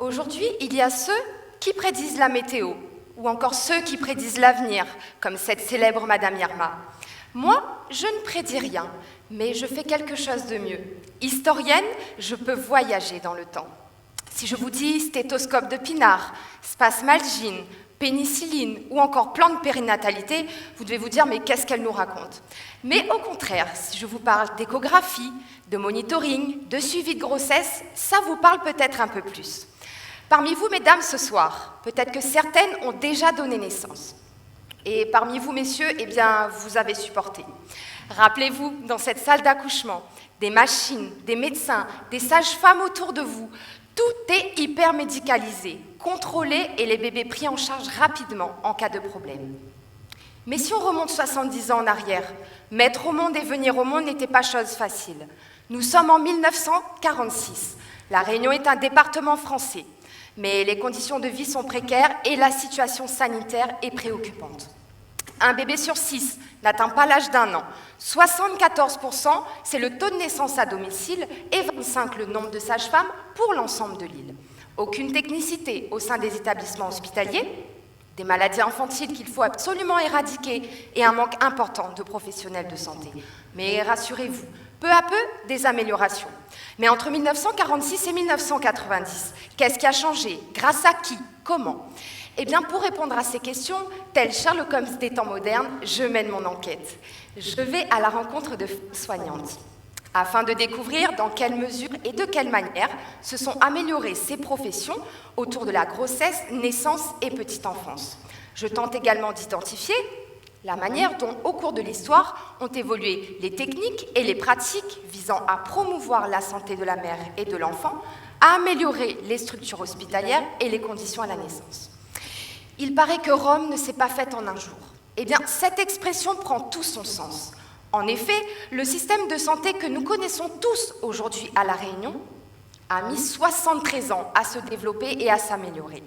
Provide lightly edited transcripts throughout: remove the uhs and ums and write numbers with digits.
Aujourd'hui, il y a ceux qui prédisent la météo, ou encore ceux qui prédisent l'avenir, comme cette célèbre Madame Irma. Moi, je ne prédis rien, mais je fais quelque chose de mieux. Historienne, je peux voyager dans le temps. Si je vous dis stéthoscope de Pinard, spasmalgine, pénicilline ou encore plan de périnatalité, vous devez vous dire mais qu'est-ce qu'elle nous raconte? Mais au contraire, si je vous parle d'échographie, de monitoring, de suivi de grossesse, ça vous parle peut-être un peu plus. Parmi vous, mesdames, ce soir, peut-être que certaines ont déjà donné naissance. Et parmi vous, messieurs, eh bien, vous avez supporté. Rappelez-vous, dans cette salle d'accouchement, des machines, des médecins, des sages-femmes autour de vous, tout est hyper médicalisé, contrôlé et les bébés pris en charge rapidement en cas de problème. Mais si on remonte 70 ans en arrière, mettre au monde et venir au monde n'était pas chose facile. Nous sommes en 1946. La Réunion est un département français. Mais les conditions de vie sont précaires et la situation sanitaire est préoccupante. Un bébé sur 6 n'atteint pas l'âge d'1 an. 74%, c'est le taux de naissance à domicile et 25% le nombre de sages-femmes pour l'ensemble de l'île. Aucune technicité au sein des établissements hospitaliers, des maladies infantiles qu'il faut absolument éradiquer et un manque important de professionnels de santé. Mais rassurez-vous, peu à peu, des améliorations. Mais entre 1946 et 1990, qu'est-ce qui a changé? Grâce à qui? Comment? Eh bien, pour répondre à ces questions, tel Sherlock Holmes des temps modernes, je mène mon enquête. Je vais à la rencontre de soignantes, afin de découvrir dans quelle mesure et de quelle manière se sont améliorées ces professions autour de la grossesse, naissance et petite enfance. Je tente également d'identifier la manière dont, au cours de l'histoire, ont évolué les techniques et les pratiques visant à promouvoir la santé de la mère et de l'enfant, à améliorer les structures hospitalières et les conditions à la naissance. Il paraît que Rome ne s'est pas faite en un jour. Eh bien, cette expression prend tout son sens. En effet, le système de santé que nous connaissons tous aujourd'hui à La Réunion a mis 73 ans à se développer et à s'améliorer.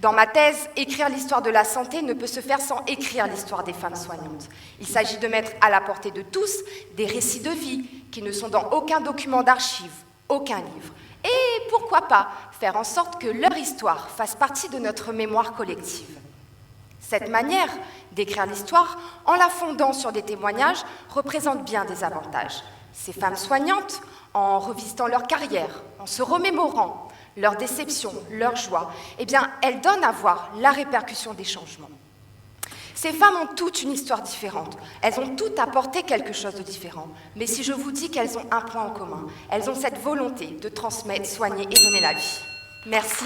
Dans ma thèse, écrire l'histoire de la santé ne peut se faire sans écrire l'histoire des femmes soignantes. Il s'agit de mettre à la portée de tous des récits de vie qui ne sont dans aucun document d'archives, aucun livre. Et pourquoi pas faire en sorte que leur histoire fasse partie de notre mémoire collective. Cette manière d'écrire l'histoire, en la fondant sur des témoignages, représente bien des avantages. Ces femmes soignantes, en revisitant leur carrière, en se remémorant leurs déceptions, leurs joies, eh bien, elles donnent à voir la répercussion des changements. Ces femmes ont toutes une histoire différente. Elles ont toutes apporté quelque chose de différent. Mais si je vous dis qu'elles ont un point en commun, elles ont cette volonté de transmettre, soigner et donner la vie. Merci.